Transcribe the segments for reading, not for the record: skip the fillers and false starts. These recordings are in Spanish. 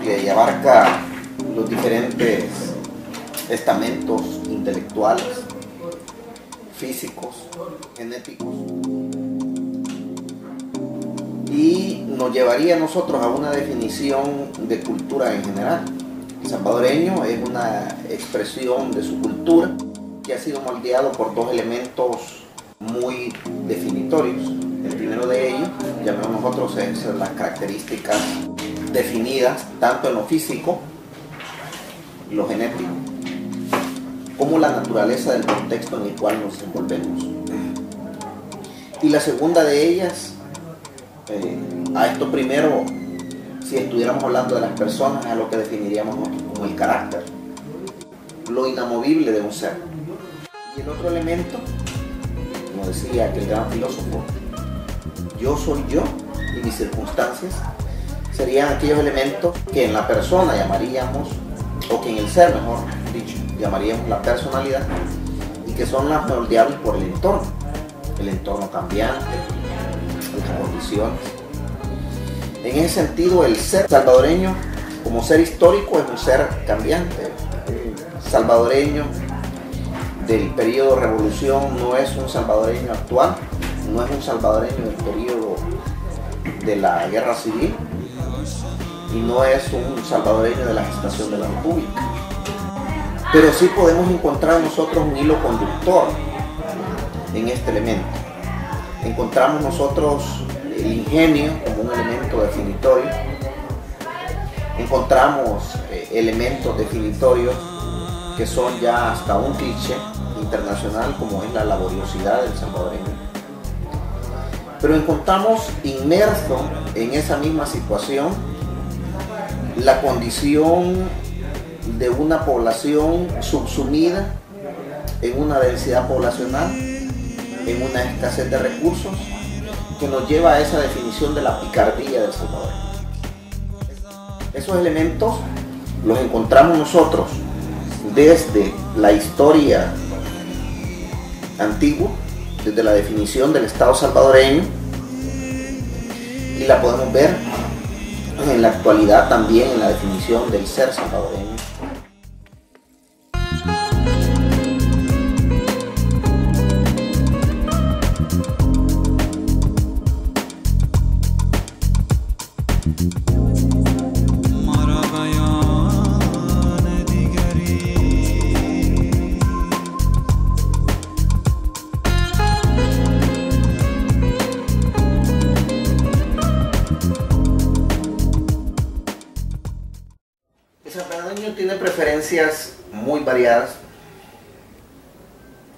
amplia y abarca los diferentes estamentos intelectuales, físicos, genéticos, y nos llevaría a nosotros a una definición de cultura en general. El salvadoreño es una expresión de su cultura que ha sido moldeado por dos elementos muy definitorios. El primero de ellos, llamamos nosotros, es las características definidas tanto en lo físico, lo genético, como la naturaleza del contexto en el cual nos envolvemos. Y la segunda de ellas, a esto primero, si estuviéramos hablando de las personas, es lo que definiríamos nosotros como el carácter, lo inamovible de un ser. Y el otro elemento, como decía aquel gran filósofo, yo soy yo y mis circunstancias, serían aquellos elementos que en la persona llamaríamos, o que en el ser, mejor dicho, llamaríamos la personalidad, y que son las moldeables por el entorno cambiante, las condiciones. En ese sentido, el ser salvadoreño como ser histórico es un ser cambiante. El salvadoreño del periodo revolución no es un salvadoreño actual, no es un salvadoreño del periodo de la guerra civil, y no es un salvadoreño de la gestación de la República. Pero sí podemos encontrar nosotros un hilo conductor en este elemento. Encontramos nosotros el ingenio como un elemento definitorio. Encontramos elementos definitorios que son ya hasta un cliché internacional, como es la laboriosidad del salvadoreño. Pero encontramos inmerso en esa misma situación la condición de una población subsumida en una densidad poblacional, en una escasez de recursos, que nos lleva a esa definición de la picardía del Salvador. Esos elementos los encontramos nosotros desde la historia antigua, desde la definición del Estado salvadoreño, y la podemos ver en la actualidad también en la definición del ser salvadoreño. El salvadoreño tiene preferencias muy variadas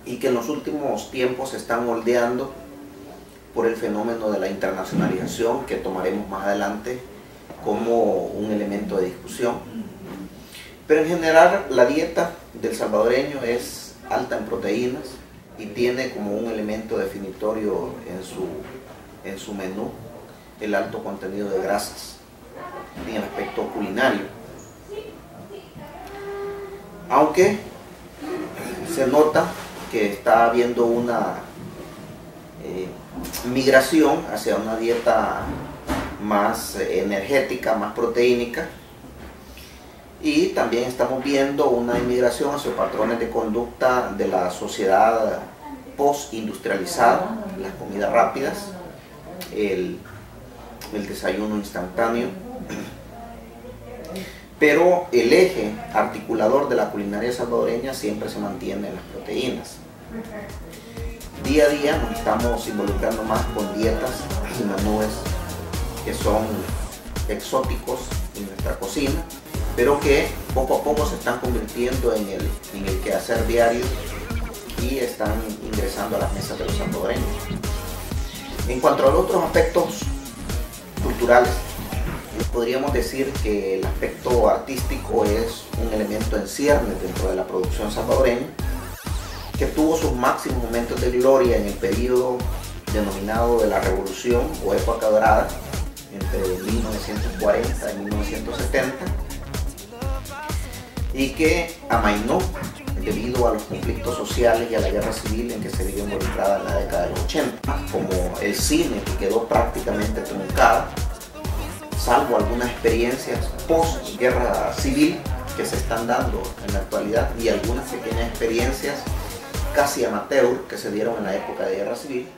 y que en los últimos tiempos se están moldeando por el fenómeno de la internacionalización, que tomaremos más adelante como un elemento de discusión. Pero en general la dieta del salvadoreño es alta en proteínas y tiene como un elemento definitorio en su menú el alto contenido de grasas en el aspecto culinario. Aunque se nota que está habiendo una migración hacia una dieta más energética, más proteínica, y también estamos viendo una inmigración hacia patrones de conducta de la sociedad post-industrializada, las comidas rápidas, el desayuno instantáneo. Pero el eje articulador de la culinaria salvadoreña siempre se mantiene en las proteínas. Día a día nos estamos involucrando más con dietas y menúes que son exóticos en nuestra cocina, pero que poco a poco se están convirtiendo en el quehacer diario y están ingresando a las mesas de los salvadoreños. En cuanto a los otros aspectos culturales, podríamos decir que el aspecto artístico es un elemento en ciernes dentro de la producción salvadoreña, que tuvo sus máximos momentos de gloria en el periodo denominado de la Revolución o época dorada, entre 1940 y 1970, y que amainó debido a los conflictos sociales y a la guerra civil en que se vio involucrada en la década de los 80, como el cine, que quedó prácticamente truncada, salvo algunas experiencias post-guerra civil que se están dando en la actualidad y algunas pequeñas experiencias casi amateur que se dieron en la época de guerra civil.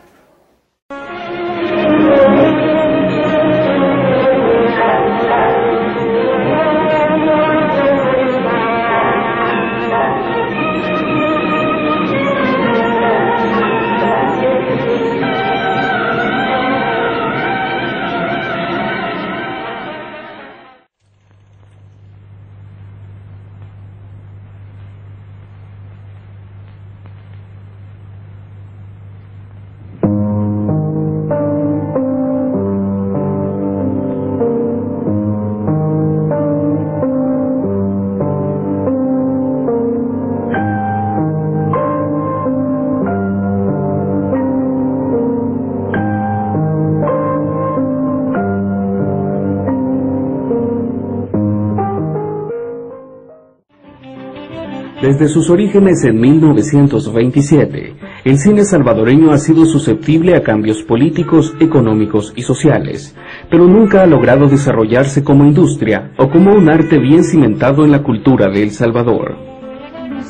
Desde sus orígenes en 1927, el cine salvadoreño ha sido susceptible a cambios políticos, económicos y sociales, pero nunca ha logrado desarrollarse como industria o como un arte bien cimentado en la cultura de El Salvador.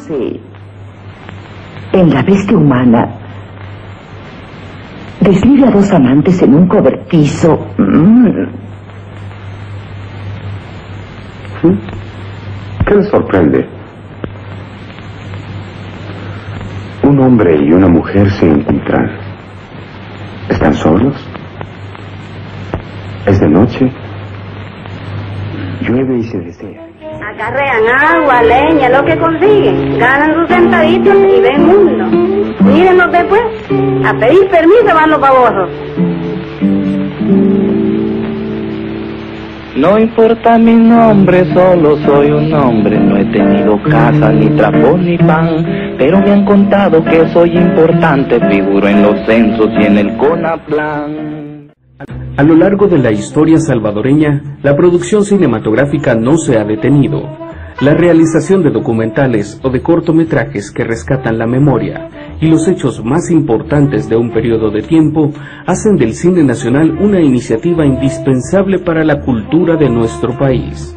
Sí. En La Bestia Humana, desliga a dos amantes en un cobertizo. ¿Qué les sorprende? Un hombre y una mujer se encuentran. ¿Están solos? ¿Es de noche? Llueve y se desea. Acarrean agua, leña, lo que consiguen. Ganan sus centavitos y ven mundo. Mírenos después. A pedir permiso van los babosos. No importa mi nombre, solo soy un hombre. No he tenido casa, ni trapo, ni pan, pero me han contado que soy importante. Figuro en los censos y en el CONAPLAN. A lo largo de la historia salvadoreña, la producción cinematográfica no se ha detenido. La realización de documentales o de cortometrajes que rescatan la memoria y los hechos más importantes de un periodo de tiempo hacen del cine nacional una iniciativa indispensable para la cultura de nuestro país.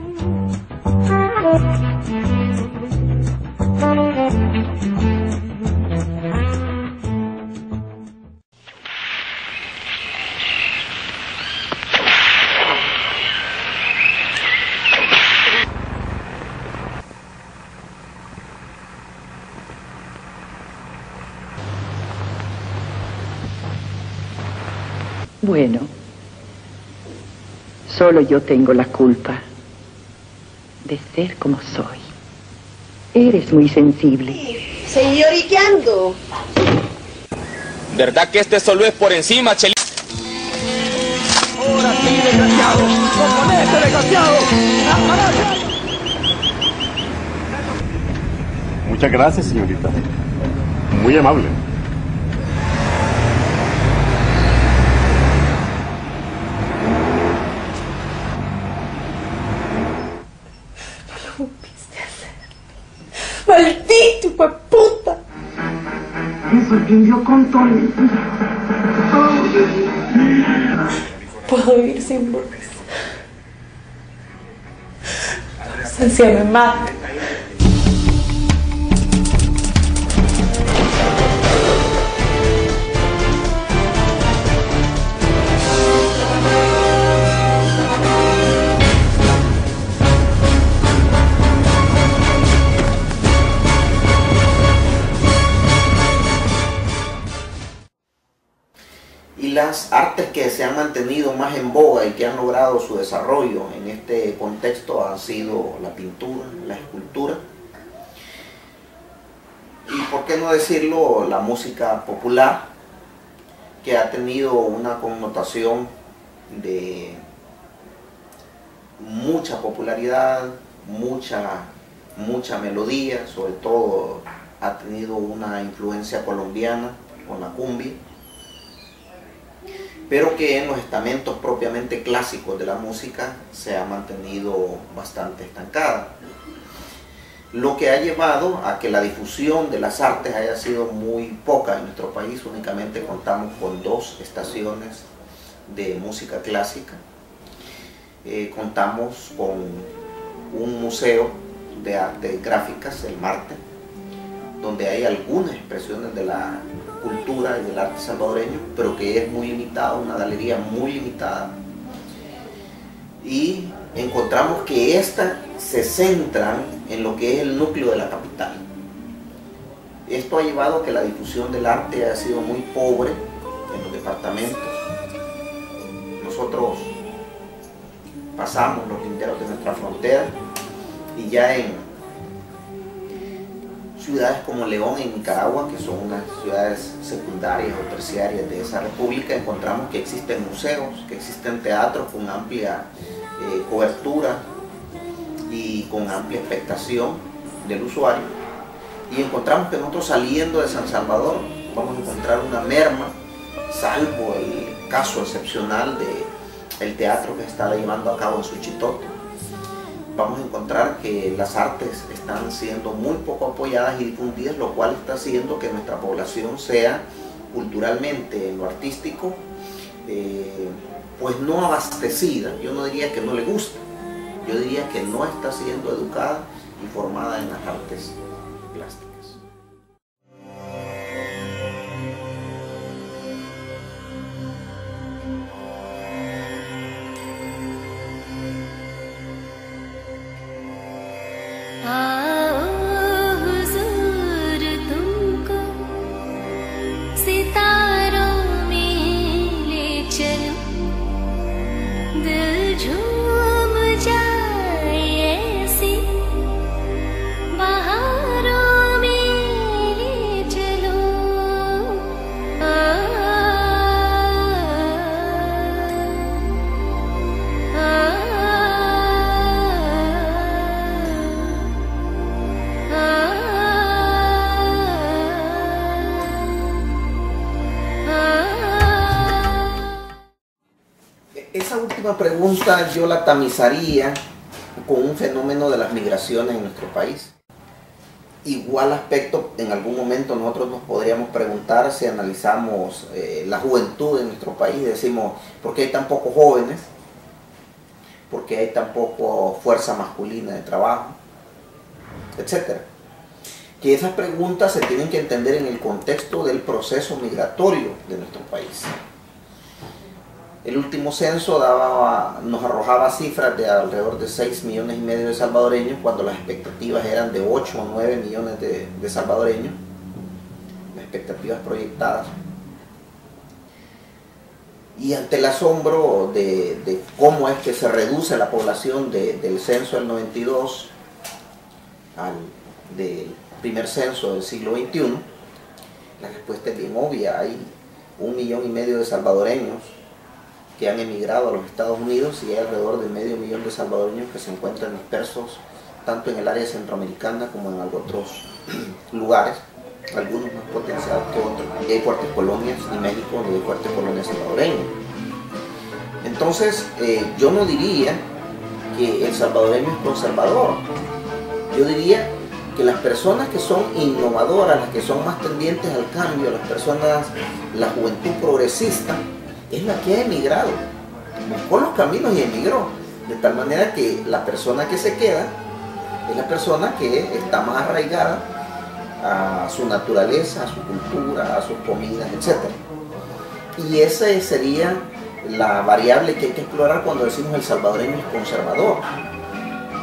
Bueno, solo yo tengo la culpa de ser como soy. Eres muy sensible. Señoriqueando. ¿Verdad que este solo es por encima, Chelito? ¡Ahora sí, desgraciado! ¡Componete, desgraciado! Muchas gracias, señorita. Muy amable. ¡Maldito hijo de puta! Eso que yo con Tony. Puedo vivir sin vos. La ausencia me mata. Y las artes que se han mantenido más en boga y que han logrado su desarrollo en este contexto han sido la pintura, la escultura y, por qué no decirlo, la música popular, que ha tenido una connotación de mucha popularidad, mucha melodía, sobre todo ha tenido una influencia colombiana con la cumbia, pero que en los estamentos propiamente clásicos de la música se ha mantenido bastante estancada, lo que ha llevado a que la difusión de las artes haya sido muy poca en nuestro país. Únicamente contamos con 2 estaciones de música clásica contamos con un museo de artes gráficas, el Marte, donde hay algunas expresiones de la cultura y del arte salvadoreño, pero que es muy limitado, una galería muy limitada. Y encontramos que estas se centran en lo que es el núcleo de la capital. Esto ha llevado a que la difusión del arte ha sido muy pobre en los departamentos. Nosotros pasamos los linderos de nuestra frontera y ya en ciudades como León, en Nicaragua, que son unas ciudades secundarias o terciarias de esa república, encontramos que existen museos, que existen teatros con amplia cobertura y con amplia expectación del usuario, y encontramos que nosotros saliendo de San Salvador vamos a encontrar una merma, salvo el caso excepcional del teatro que se está llevando a cabo en Suchitoto. Vamos a encontrar que las artes están siendo muy poco apoyadas y difundidas, lo cual está haciendo que nuestra población sea culturalmente, en lo artístico, pues no abastecida. Yo no diría que no le gusta, yo diría que no está siendo educada y formada en las artes plásticas. Esa última pregunta yo la tamizaría con un fenómeno de las migraciones en nuestro país. Igual aspecto, en algún momento nosotros nos podríamos preguntar si analizamos la juventud en nuestro país y decimos, ¿por qué hay tan pocos jóvenes? ¿Por qué hay tan poco fuerza masculina de trabajo? Etcétera. Que esas preguntas se tienen que entender en el contexto del proceso migratorio de nuestro país. El último censo nos arrojaba cifras de alrededor de 6,5 millones de salvadoreños, cuando las expectativas eran de 8 o 9 millones de salvadoreños, las expectativas proyectadas. Y ante el asombro de cómo es que se reduce la población del censo del 92 del primer censo del siglo XXI, la respuesta es bien obvia. Hay 1,5 millones de salvadoreños que han emigrado a los Estados Unidos y hay alrededor de 500,000 de salvadoreños que se encuentran dispersos tanto en el área centroamericana como en otros lugares, algunos más potenciados que otros. Y hay fuertes colonias, y México donde hay fuertes colonias salvadoreñas. Entonces, yo no diría que el salvadoreño es conservador. Yo diría que las personas que son innovadoras, las que son más tendientes al cambio, la juventud progresista, es la que ha emigrado, buscó los caminos y emigró, de tal manera que la persona que se queda es la persona que está más arraigada a su naturaleza, a su cultura, a sus comidas, etc. Y esa sería la variable que hay que explorar cuando decimos el salvadoreño es conservador.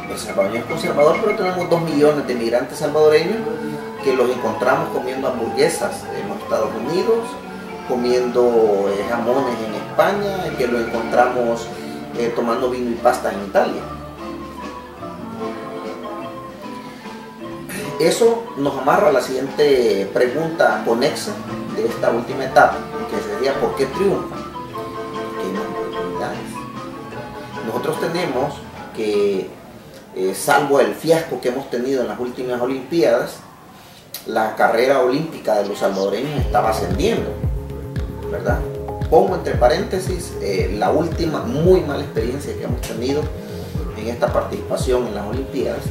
El salvadoreño es conservador, pero tenemos 2 millones de migrantes salvadoreños que los encontramos comiendo hamburguesas en los Estados Unidos, comiendo jamones en España, que lo encontramos tomando vino y pasta en Italia. Eso nos amarra a la siguiente pregunta conexa de esta última etapa, que sería ¿por qué triunfa? Porque hay más oportunidades. Nosotros tenemos que, salvo el fiasco que hemos tenido en las últimas Olimpiadas, la carrera olímpica de los salvadoreños estaba ascendiendo, ¿verdad? Pongo entre paréntesis la última muy mala experiencia que hemos tenido en esta participación en las Olimpiadas,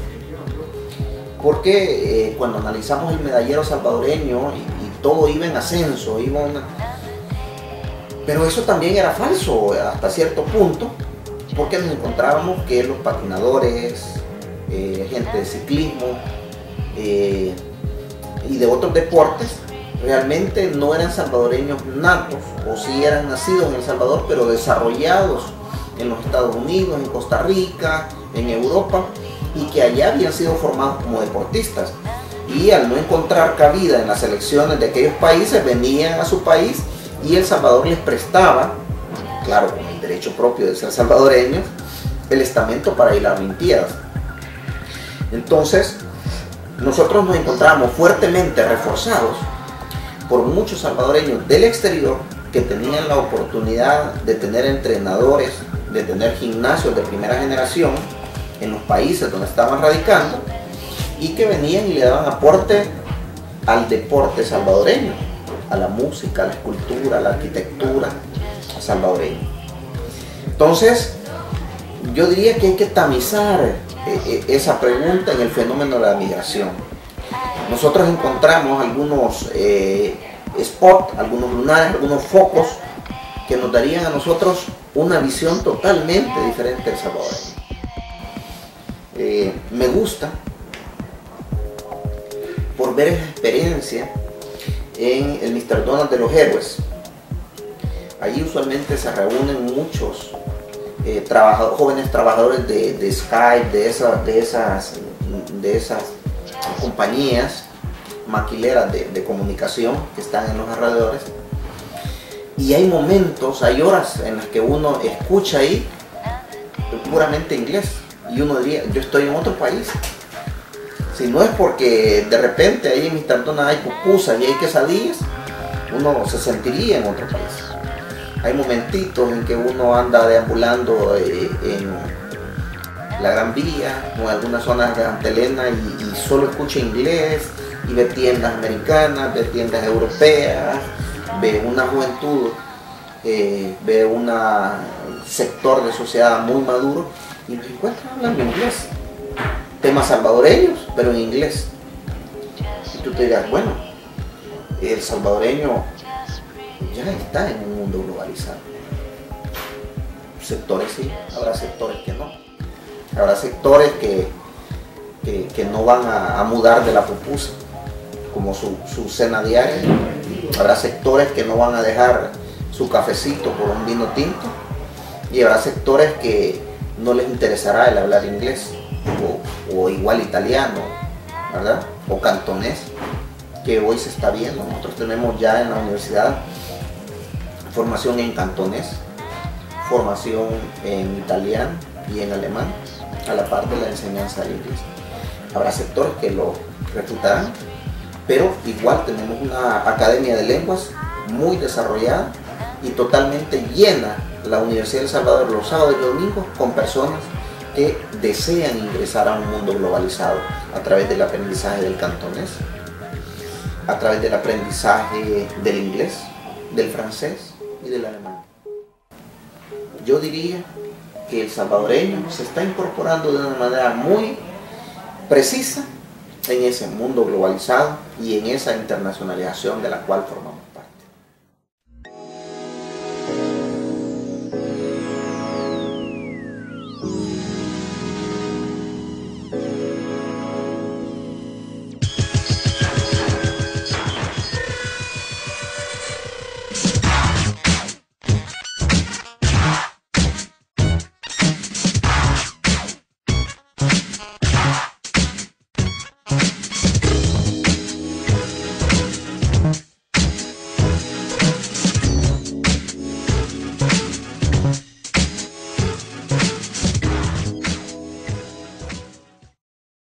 porque cuando analizamos el medallero salvadoreño y todo iba en ascenso, pero eso también era falso hasta cierto punto, porque nos encontrábamos que los patinadores, gente de ciclismo y de otros deportes realmente no eran salvadoreños natos, o sí eran nacidos en El Salvador, pero desarrollados en los Estados Unidos, en Costa Rica, en Europa, y que allá habían sido formados como deportistas. Y al no encontrar cabida en las selecciones de aquellos países, venían a su país y El Salvador les prestaba, claro, con el derecho propio de ser salvadoreños, el estamento para ir a las Olimpiadas. Entonces, nosotros nos encontramos fuertemente reforzados por muchos salvadoreños del exterior que tenían la oportunidad de tener entrenadores, de tener gimnasios de primera generación en los países donde estaban radicando, y que venían y le daban aporte al deporte salvadoreño, a la música, a la escultura, a la arquitectura salvadoreña. Entonces, yo diría que hay que tamizar esa pregunta en el fenómeno de la migración. Nosotros encontramos algunos spots, algunos lunares, algunos focos que nos darían a nosotros una visión totalmente diferente del salvadoreño. Me gusta por ver esa experiencia en el Mr. Donald de los Héroes. Allí usualmente se reúnen muchos jóvenes trabajadores de Skype, de esas compañías maquileras de comunicación que están en los alrededores, y hay momentos, hay horas en las que uno escucha ahí puramente inglés y uno diría, yo estoy en otro país. Si no es porque de repente ahí en Mr. Donald hay pupusas y hay quesadillas, uno se sentiría en otro país. Hay momentitos en que uno anda deambulando en la Gran Vía o en algunas zonas de Santa Elena y solo escucha inglés, y ve tiendas americanas, ve tiendas europeas, ve una juventud, ve un sector de sociedad muy maduro, y nos encuentra hablando inglés. Temas salvadoreños, pero en inglés. Y tú te dirás, bueno, el salvadoreño ya está en un mundo globalizado. Sectores sí, habrá sectores que no. Habrá sectores que no van a mudar de la pupusa como su cena diaria. Habrá sectores que no van a dejar su cafecito por un vino tinto. Y habrá sectores que no les interesará el hablar inglés o igual italiano, ¿verdad? O cantonés, que hoy se está viendo. Nosotros tenemos ya en la universidad formación en cantonés, formación en italiano y en alemán, a la par de la enseñanza del inglés. Habrá sectores que lo refutarán, pero igual tenemos una academia de lenguas muy desarrollada y totalmente llena la Universidad de El Salvador los sábados y domingos con personas que desean ingresar a un mundo globalizado a través del aprendizaje del cantonés, a través del aprendizaje del inglés, del francés y del alemán. Yo diría que el salvadoreño se está incorporando de una manera muy precisa en ese mundo globalizado y en esa internacionalización de la cual formamos.